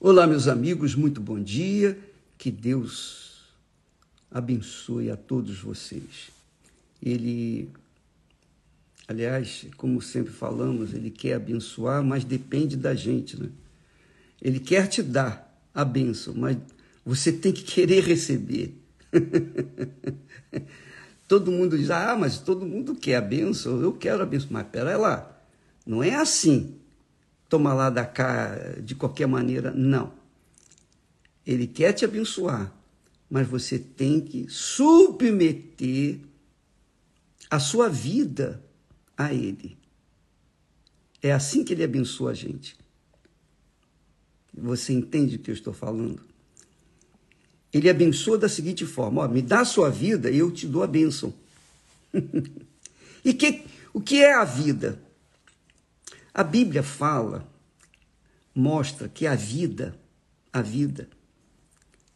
Olá, meus amigos, muito bom dia. Que Deus abençoe a todos vocês. Ele, aliás, como sempre falamos, Ele quer abençoar, mas depende da gente, né? Ele quer te dar a bênção, mas você tem que querer receber. Todo mundo diz, mas todo mundo quer a bênção, eu quero a bênção. Mas pera lá, não é assim. Toma lá da cá de qualquer maneira, não. Ele quer te abençoar, mas você tem que submeter a sua vida a Ele. É assim que Ele abençoa a gente. Você entende o que eu estou falando? Ele abençoa da seguinte forma, me dá a sua vida e eu te dou a bênção. O que é a vida? A Bíblia mostra que a vida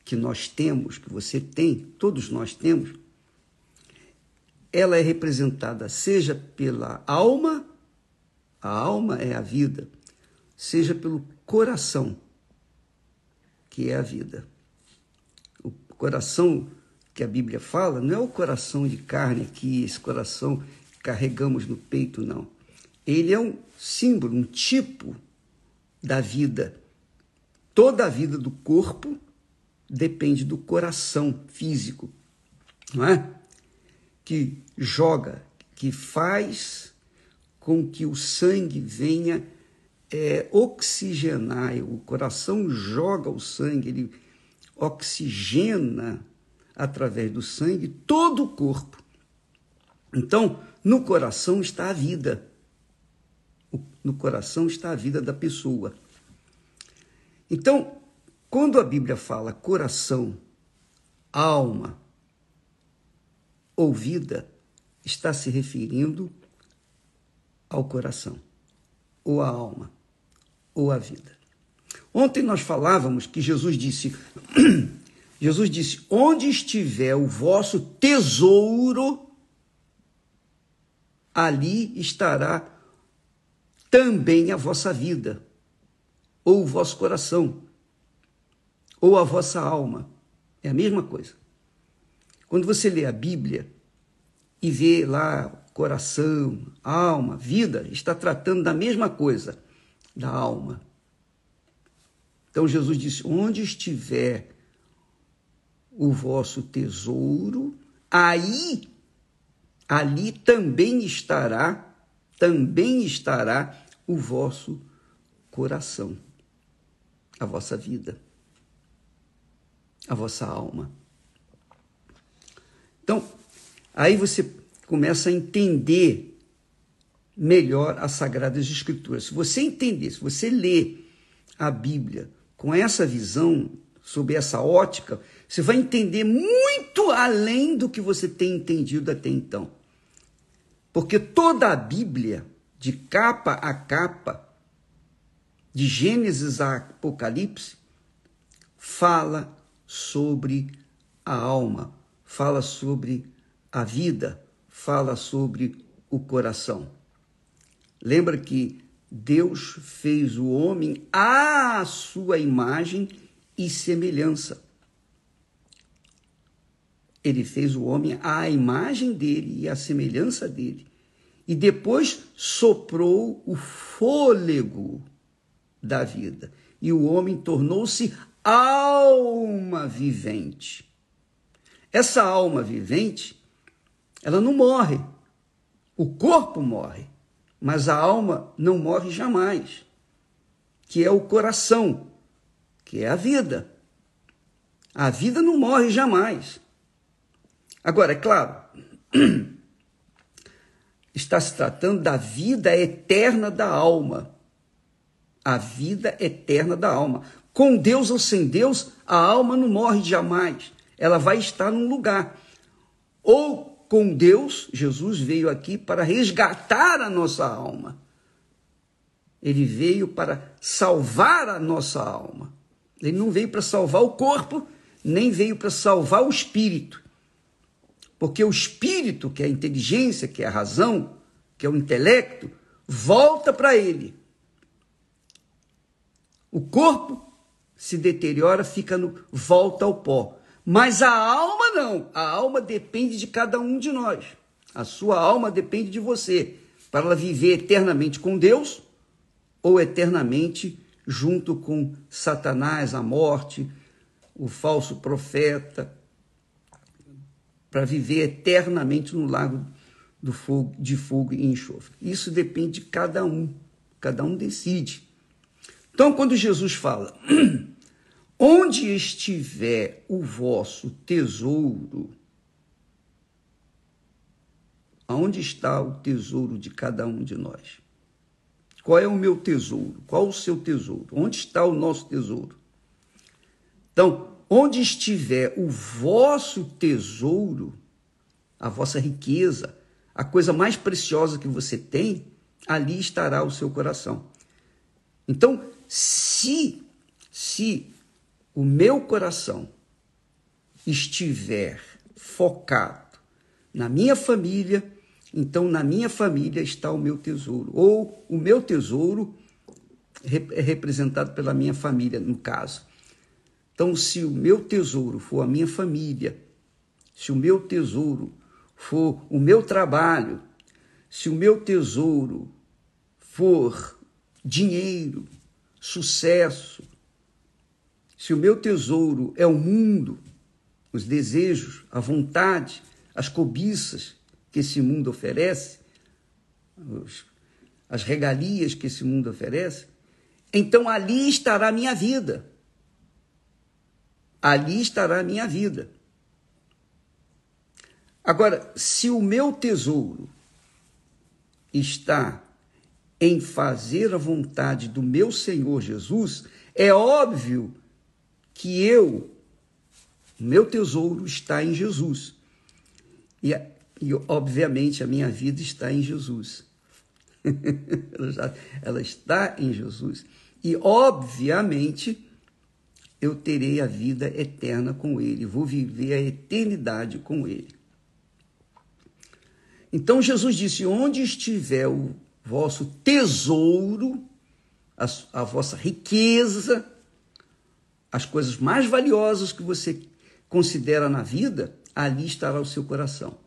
que nós temos, que você tem, todos nós temos, ela é representada seja pela alma, a alma é a vida, seja pelo coração, que é a vida. O coração que a Bíblia fala não é o coração de carne aqui, esse coração que carregamos no peito, não. Ele é um símbolo, um tipo da vida. Toda a vida do corpo depende do coração físico, não é? Que joga, que faz com que o sangue venha oxigenar. O coração joga o sangue, ele oxigena através do sangue todo o corpo. Então, no coração está a vida. No coração está a vida da pessoa. Então, quando a Bíblia fala coração, alma ou vida, está se referindo ao coração, ou à alma, ou à vida. Ontem nós falávamos que Jesus disse, onde estiver o vosso tesouro, ali estará também a vossa vida, ou o vosso coração, ou a vossa alma. É a mesma coisa. Quando você lê a Bíblia e vê lá coração, alma, vida, está tratando da mesma coisa, da alma. Então Jesus disse, onde estiver o vosso tesouro, ali também estará o vosso coração, a vossa vida, a vossa alma. Então, aí você começa a entender melhor as Sagradas Escrituras. Se você entender, se você ler a Bíblia com essa visão, sob essa ótica, você vai entender muito além do que você tem entendido até então. Porque toda a Bíblia, de capa a capa, de Gênesis a Apocalipse, fala sobre a alma, fala sobre a vida, fala sobre o coração. Lembra que Deus fez o homem à sua imagem e semelhança. Ele fez o homem à imagem dele e à semelhança dele. E depois soprou o fôlego da vida. E o homem tornou-se alma vivente. Essa alma vivente, ela não morre. O corpo morre, mas a alma não morre jamais, que é o coração, que é a vida. A vida não morre jamais. Agora, é claro, está se tratando da vida eterna da alma. A vida eterna da alma. Com Deus ou sem Deus, a alma não morre jamais. Ela vai estar num lugar. Ou com Deus, Jesus veio aqui para resgatar a nossa alma. Ele veio para salvar a nossa alma. Ele não veio para salvar o corpo, nem veio para salvar o espírito. Porque o espírito, que é a inteligência, que é a razão, que é o intelecto, volta para ele. O corpo se deteriora, volta ao pó. Mas a alma não. A alma depende de cada um de nós. A sua alma depende de você, para ela viver eternamente com Deus ou eternamente junto com Satanás, a morte, o falso profeta, para viver eternamente no lago de fogo e enxofre. Isso depende de cada um decide. Então, quando Jesus fala, onde estiver o vosso tesouro, aonde está o tesouro de cada um de nós? Qual é o meu tesouro? Qual o seu tesouro? Onde está o nosso tesouro? Então, onde estiver o vosso tesouro, a vossa riqueza, a coisa mais preciosa que você tem, ali estará o seu coração. Então, se o meu coração estiver focado na minha família, então na minha família está o meu tesouro. Ou o meu tesouro é representado pela minha família, no caso. Então, se o meu tesouro for a minha família, se o meu tesouro for o meu trabalho, se o meu tesouro for dinheiro, sucesso, se o meu tesouro é o mundo, os desejos, a vontade, as cobiças que esse mundo oferece, as regalias que esse mundo oferece, então ali estará a minha vida. Ali estará a minha vida. Agora, se o meu tesouro está em fazer a vontade do meu Senhor Jesus, é óbvio que o meu tesouro está em Jesus. E obviamente, a minha vida está em Jesus. Ela está em Jesus. E, obviamente, eu terei a vida eterna com Ele. Vou viver a eternidade com Ele. Então, Jesus disse, onde estiver o vosso tesouro, a vossa riqueza, as coisas mais valiosas que você considera na vida, ali estará o seu coração.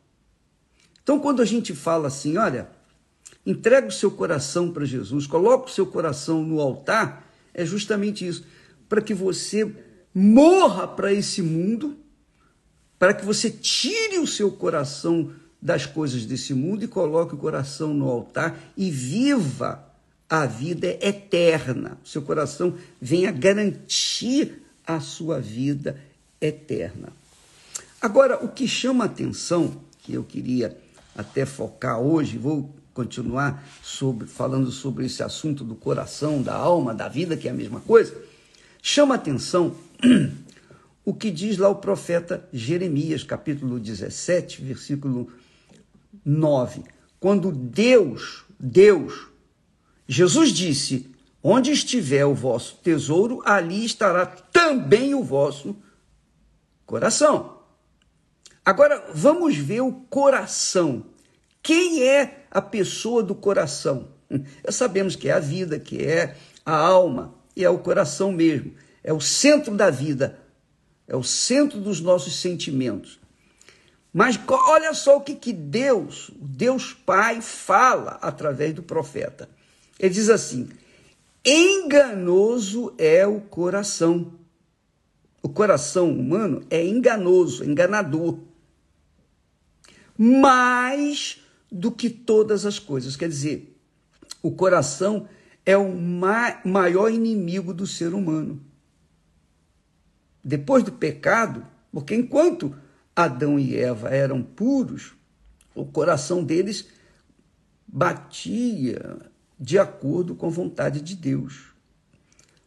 Então, quando a gente fala assim, olha, entrega o seu coração para Jesus, coloca o seu coração no altar, é justamente isso, para que você morra para esse mundo, para que você tire o seu coração das coisas desse mundo e coloque o coração no altar e viva a vida eterna. O seu coração venha garantir a sua vida eterna. Agora, o que chama a atenção, que eu queria até focar hoje, vou continuar falando sobre esse assunto do coração, da alma, da vida, que é a mesma coisa, chama a atenção o que diz lá o profeta Jeremias, capítulo 17, versículo 9. Quando Jesus disse, onde estiver o vosso tesouro, ali estará também o vosso coração. Agora, vamos ver o coração. Quem é a pessoa do coração? Já sabemos que é a vida, que é a alma, e é o coração mesmo. É o centro da vida, é o centro dos nossos sentimentos. Mas olha só o que Deus Pai, fala através do profeta. Ele diz assim, enganoso é o coração. O coração humano é enganoso, enganador. Mais do que todas as coisas. Quer dizer, o coração é o maior inimigo do ser humano. Depois do pecado, porque enquanto Adão e Eva eram puros, o coração deles batia de acordo com a vontade de Deus.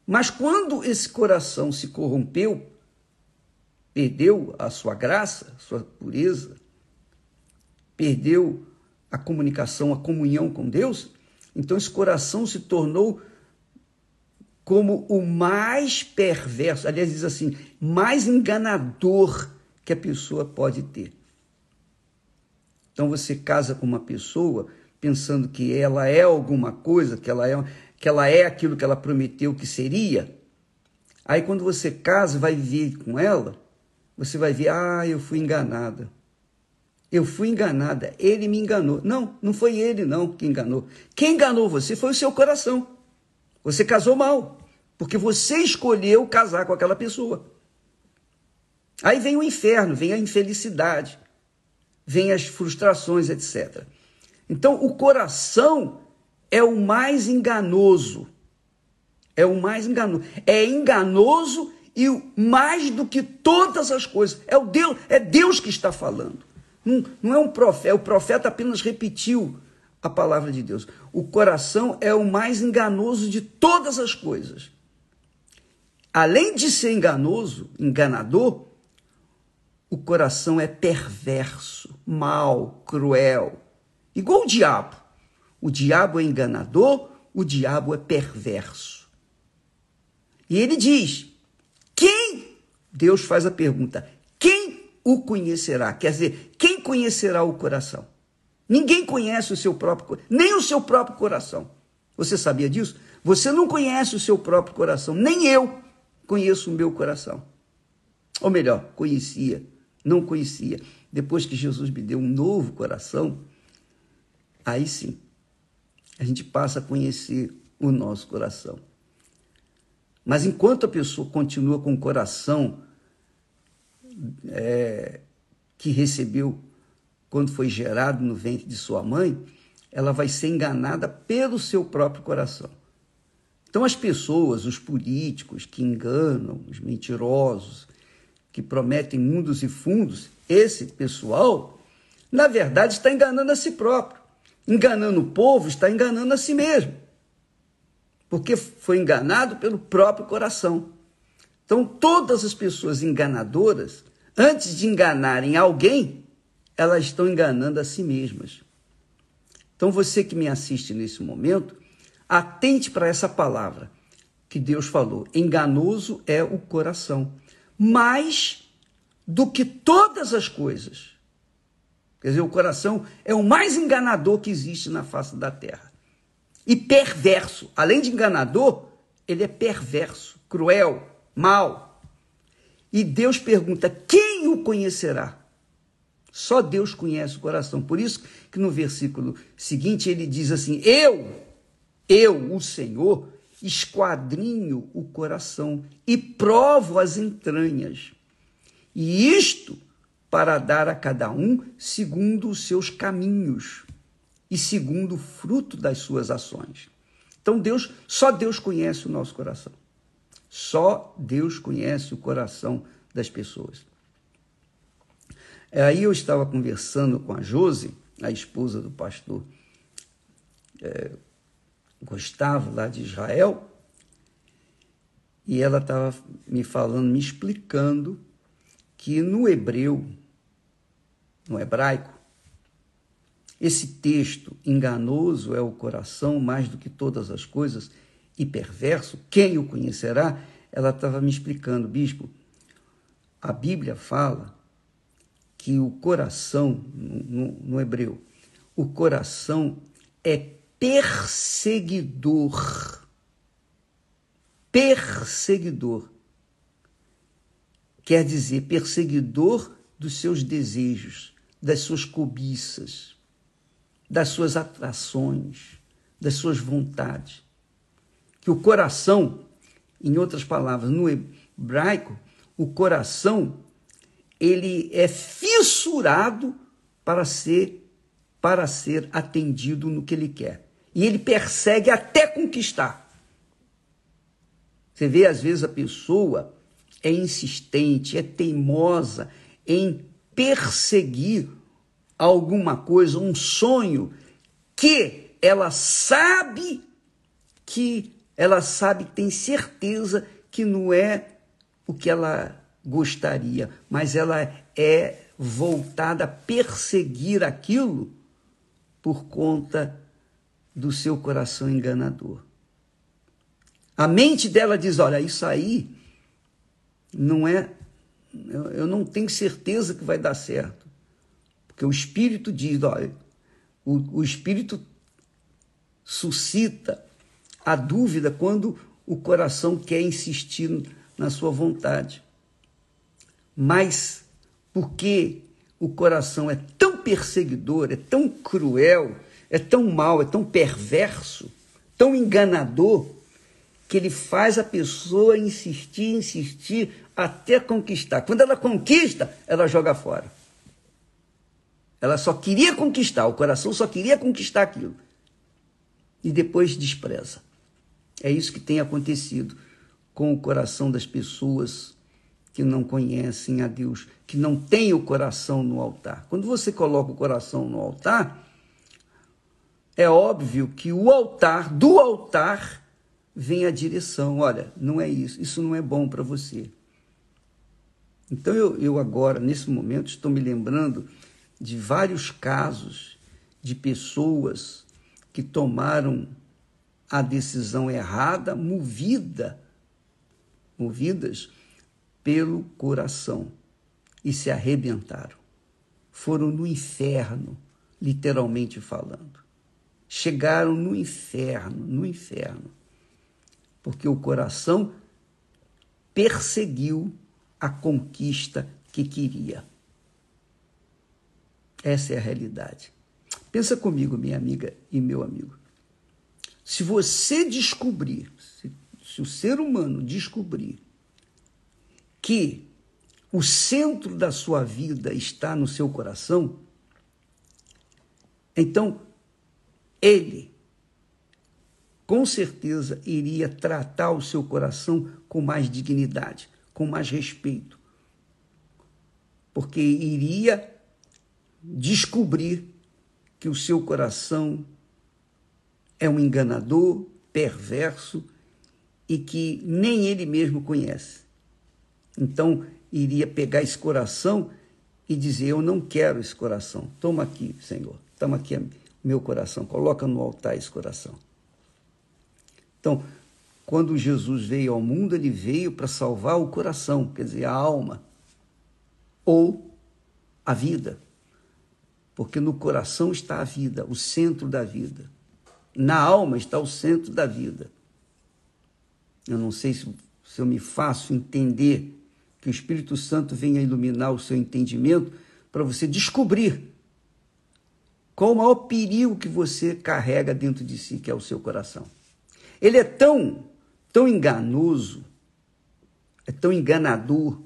Mas quando esse coração se corrompeu, perdeu a sua graça, a sua pureza, perdeu a comunicação, a comunhão com Deus, então esse coração se tornou como o mais perverso, aliás, diz assim, mais enganador que a pessoa pode ter. Então você casa com uma pessoa pensando que ela é alguma coisa, que ela é aquilo que ela prometeu que seria, Aí quando você casa e vai viver com ela, você vai ver, eu fui enganada. Eu fui enganada, ele me enganou. Não, não foi ele não que enganou. Quem enganou você foi o seu coração. Você casou mal, porque você escolheu casar com aquela pessoa. Aí vem o inferno, vem a infelicidade, vem as frustrações, etc. Então, o coração é o mais enganoso. É o mais enganoso. É enganoso e mais do que todas as coisas. É Deus que está falando. Não é um profeta. O profeta apenas repetiu a palavra de Deus. O coração é o mais enganoso de todas as coisas. Além de ser enganoso, enganador, o coração é perverso, mau, cruel. Igual o diabo. O diabo é enganador, o diabo é perverso. E ele diz, Deus faz a pergunta, quem o conhecerá? Quer dizer, quem conhecerá o coração? Ninguém conhece o seu próprio, nem o seu próprio coração. Você sabia disso? Você não conhece o seu próprio coração, nem eu conheço o meu coração. Ou melhor, não conhecia. Depois que Jesus me deu um novo coração, aí sim, a gente passa a conhecer o nosso coração. Mas enquanto a pessoa continua com o coração que recebeu quando foi gerado no ventre de sua mãe, ela vai ser enganada pelo seu próprio coração. Então as pessoas, os políticos que enganam, os mentirosos, que prometem mundos e fundos, esse pessoal, na verdade, está enganando a si próprio. Enganando o povo, está enganando a si mesmo. Porque foi enganado pelo próprio coração. Então, todas as pessoas enganadoras, antes de enganarem alguém, elas estão enganando a si mesmas. Então, você que me assiste nesse momento, atente para essa palavra que Deus falou. Enganoso é o coração, mais do que todas as coisas. Quer dizer, o coração é o mais enganador que existe na face da terra. E perverso. Além de enganador, ele é perverso, cruel, mau. E Deus pergunta, quem o conhecerá? Só Deus conhece o coração. Por isso que no versículo seguinte ele diz assim, eu, o Senhor, esquadrinho o coração e provo as entranhas. E isto para dar a cada um segundo os seus caminhos e segundo o fruto das suas ações. Então só Deus conhece o nosso coração. Só Deus conhece o coração das pessoas. Aí eu estava conversando com a Josi, a esposa do pastor Gustavo, lá de Israel, e ela estava me falando, me explicando que no hebraico, esse texto, enganoso é o coração mais do que todas as coisas e perverso, quem o conhecerá? Ela estava me explicando, bispo, a Bíblia fala que o coração, no hebreu, o coração é perseguidor. Perseguidor. Quer dizer, perseguidor dos seus desejos, das suas cobiças, das suas atrações, das suas vontades. Que o coração, em outras palavras, no hebraico, o coração, ele é fissurado para ser atendido no que ele quer. E ele persegue até conquistar. Você vê, às vezes, a pessoa é insistente, é teimosa em perseguir alguma coisa, um sonho que ela sabe, tem certeza que não é o que ela gostaria, mas ela é voltada a perseguir aquilo por conta do seu coração enganador. A mente dela diz, olha, isso aí não é, eu não tenho certeza que vai dar certo. Porque o Espírito diz, olha, o Espírito suscita a dúvida quando o coração quer insistir na sua vontade. Mas porque o coração é tão perseguidor, é tão cruel, é tão mau, é tão perverso, tão enganador, que ele faz a pessoa insistir até conquistar. Quando ela conquista, ela joga fora. Ela só queria conquistar, o coração só queria conquistar aquilo. E depois despreza. É isso que tem acontecido com o coração das pessoas que não conhecem a Deus, que não têm o coração no altar. Quando você coloca o coração no altar, é óbvio que do altar vem a direção. Olha, não é isso não é bom para você. Então eu agora, nesse momento, estou me lembrando de vários casos de pessoas que tomaram a decisão errada, movidas pelo coração, e se arrebentaram. Foram no inferno, literalmente falando. Chegaram no inferno, porque o coração perseguiu a conquista que queria. Essa é a realidade. Pensa comigo, minha amiga e meu amigo. Se você descobrir, se o ser humano descobrir que o centro da sua vida está no seu coração, então ele, com certeza, iria tratar o seu coração com mais dignidade, com mais respeito, porque iria descobrir que o seu coração é um enganador, perverso e que nem ele mesmo conhece. Então, iria pegar esse coração e dizer: eu não quero esse coração. Toma aqui, Senhor. Toma aqui meu coração. Coloca no altar esse coração. Então, quando Jesus veio ao mundo, ele veio para salvar o coração, quer dizer, a alma ou a vida. Porque no coração está a vida, o centro da vida. Na alma está o centro da vida. Eu não sei se eu me faço entender, que o Espírito Santo venha iluminar o seu entendimento para você descobrir qual o maior perigo que você carrega dentro de si, que é o seu coração. Ele é tão enganoso, é tão enganador,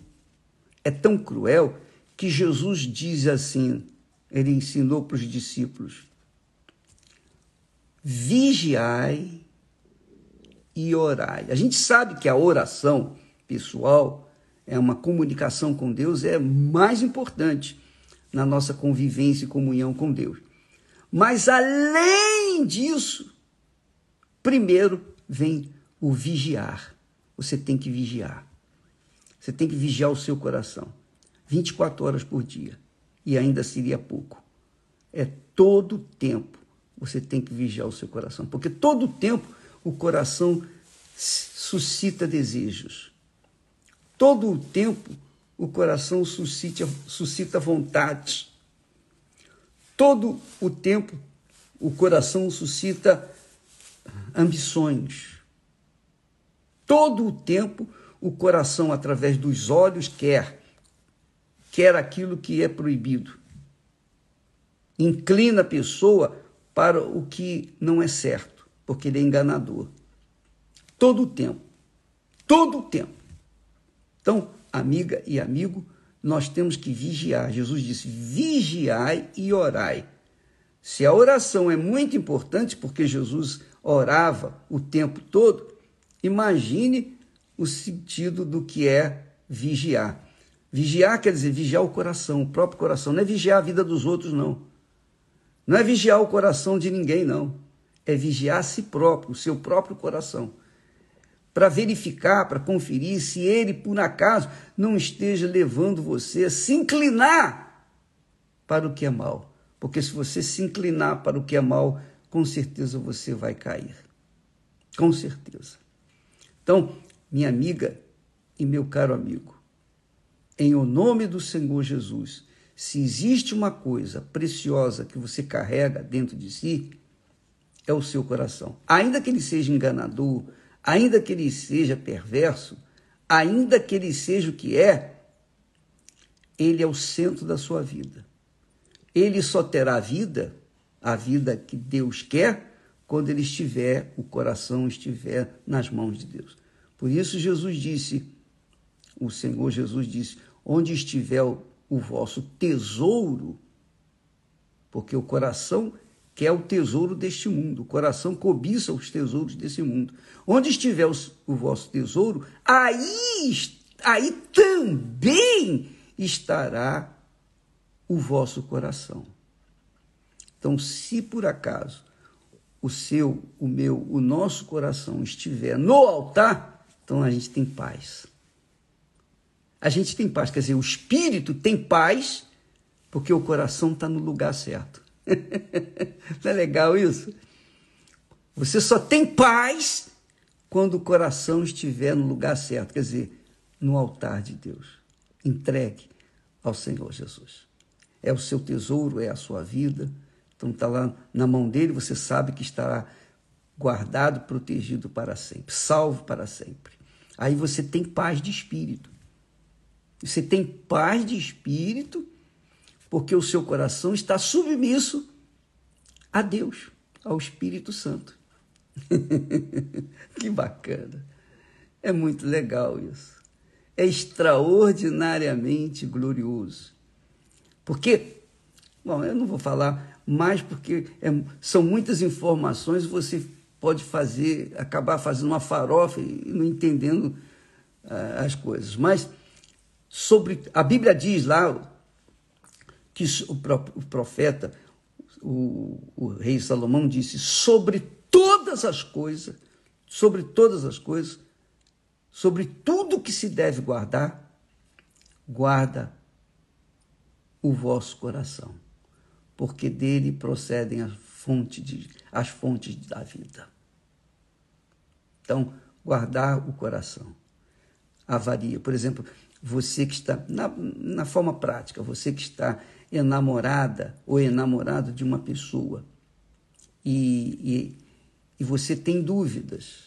é tão cruel, que Jesus diz assim, ele ensinou para os discípulos: vigiai e orai. A gente sabe que a oração pessoal é uma comunicação com Deus, é mais importante na nossa convivência e comunhão com Deus. Mas, além disso, primeiro vem o vigiar. Você tem que vigiar. Você tem que vigiar o seu coração. 24 horas por dia. E ainda seria pouco. É todo o tempo você tem que vigiar o seu coração. Porque todo o tempo o coração suscita desejos. Todo o tempo o coração suscita vontade. Todo o tempo o coração suscita ambições. Todo o tempo o coração, através dos olhos, quer aquilo que é proibido. Inclina a pessoa para o que não é certo, porque ele é enganador. Todo o tempo. Todo o tempo. Então, amiga e amigo, nós temos que vigiar. Jesus disse: vigiai e orai. Se a oração é muito importante, porque Jesus orava o tempo todo, imagine o sentido do que é vigiar. Vigiar quer dizer vigiar o coração, o próprio coração. Não é vigiar a vida dos outros, não. Não é vigiar o coração de ninguém, não. É vigiar a si próprio, o seu próprio coração. Para verificar, para conferir se ele, por acaso, não esteja levando você a se inclinar para o que é mal. Porque se você se inclinar para o que é mal, com certeza você vai cair. Com certeza. Então, minha amiga e meu caro amigo, em o nome do Senhor Jesus, se existe uma coisa preciosa que você carrega dentro de si, é o seu coração. Ainda que ele seja enganador, ainda que ele seja perverso, ainda que ele seja o que ele é o centro da sua vida. Ele só terá a vida que Deus quer, quando o coração estiver nas mãos de Deus. Por isso o Senhor Jesus disse, onde estiver o vosso tesouro, porque o coração quer o tesouro deste mundo, o coração cobiça os tesouros desse mundo. Onde estiver o vosso tesouro, aí também estará o vosso coração. Então, se por acaso o nosso coração estiver no altar, então a gente tem paz. A gente tem paz, quer dizer, o espírito tem paz, porque o coração está no lugar certo. Não é legal isso? Você só tem paz quando o coração estiver no lugar certo, quer dizer, no altar de Deus, entregue ao Senhor Jesus. É o seu tesouro, é a sua vida. Então está lá na mão dele, você sabe que estará guardado, protegido para sempre, salvo para sempre. Aí você tem paz de espírito. Você tem paz de espírito porque o seu coração está submisso a Deus, ao Espírito Santo. Que bacana. É muito legal isso. É extraordinariamente glorioso. Porque, bom, eu não vou falar mais porque são muitas informações e você pode acabar fazendo uma farofa e não entendendo as coisas. Mas a Bíblia diz lá que o profeta, o rei Salomão disse, sobre todas as coisas, sobre tudo que se deve guardar, guarda o vosso coração, porque dele procedem as fontes da vida. Então, guardar o coração. Avaria, por exemplo, você que está, na forma prática, você que está enamorada ou enamorado de uma pessoa e você tem dúvidas,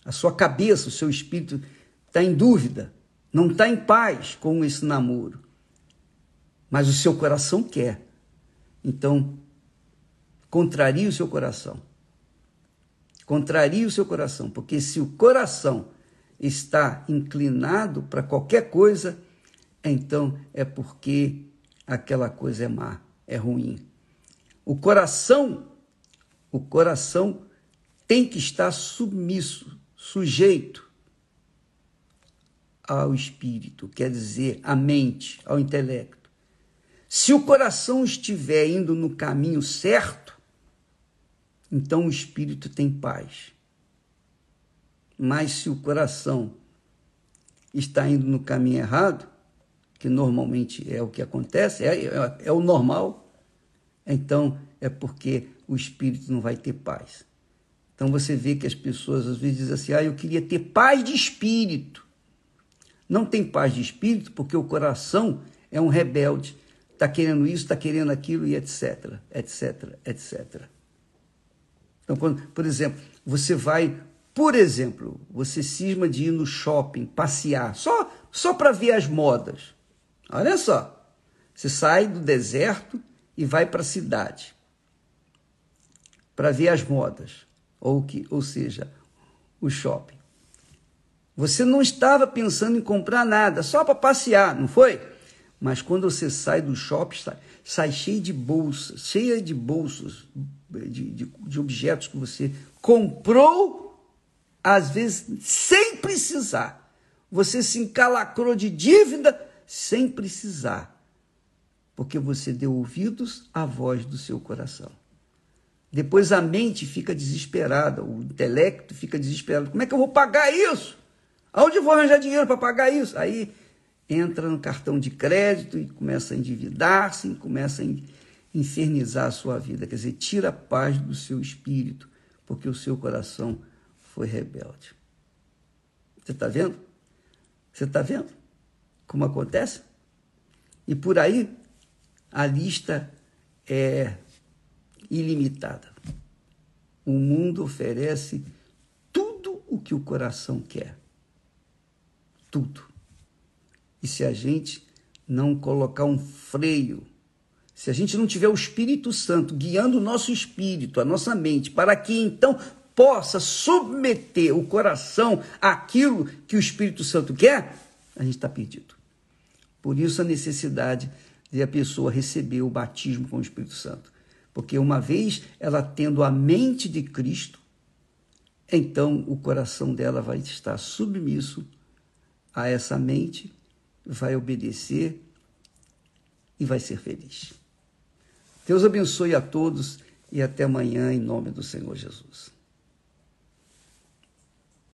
a sua cabeça, o seu espírito está em dúvida, não está em paz com esse namoro, mas o seu coração quer. Então, contrarie o seu coração. Contrarie o seu coração, porque se o coração está inclinado para qualquer coisa, então é porque aquela coisa é má, é ruim. O coração tem que estar submisso, sujeito ao espírito, quer dizer, à mente, ao intelecto. Se o coração estiver indo no caminho certo, então o espírito tem paz. Mas se o coração está indo no caminho errado, que normalmente é o que acontece, é o normal, então é porque o espírito não vai ter paz. Então você vê que as pessoas às vezes dizem assim, eu queria ter paz de espírito. Não tem paz de espírito porque o coração é um rebelde, está querendo isso, está querendo aquilo e etc, etc, etc. Então, por exemplo, você cisma de ir no shopping, passear, só para ver as modas. Olha só, você sai do deserto e vai para a cidade para ver as modas, ou seja, o shopping. Você não estava pensando em comprar nada, só para passear, não foi? Mas quando você sai do shopping, sai cheio de bolsas, de objetos que você comprou, às vezes sem precisar. Você se encalacrou de dívida sem precisar, porque você deu ouvidos à voz do seu coração. Depois a mente fica desesperada, o intelecto fica desesperado. Como é que eu vou pagar isso? Aonde eu vou arranjar dinheiro para pagar isso? Aí entra no cartão de crédito e começa a endividar-se, e começa a infernizar a sua vida. Quer dizer, tira a paz do seu espírito, porque o seu coração foi rebelde. Você está vendo? Você está vendo como acontece? E por aí a lista é ilimitada. O mundo oferece tudo o que o coração quer. tudo. E se a gente não colocar um freio, se a gente não tiver o Espírito Santo guiando o nosso espírito, a nossa mente, para que então possa submeter o coração àquilo que o Espírito Santo quer, a gente está perdido. Por isso a necessidade de a pessoa receber o batismo com o Espírito Santo. Porque uma vez ela tendo a mente de Cristo, então o coração dela vai estar submisso a essa mente, vai obedecer e vai ser feliz. Deus abençoe a todos e até amanhã em nome do Senhor Jesus.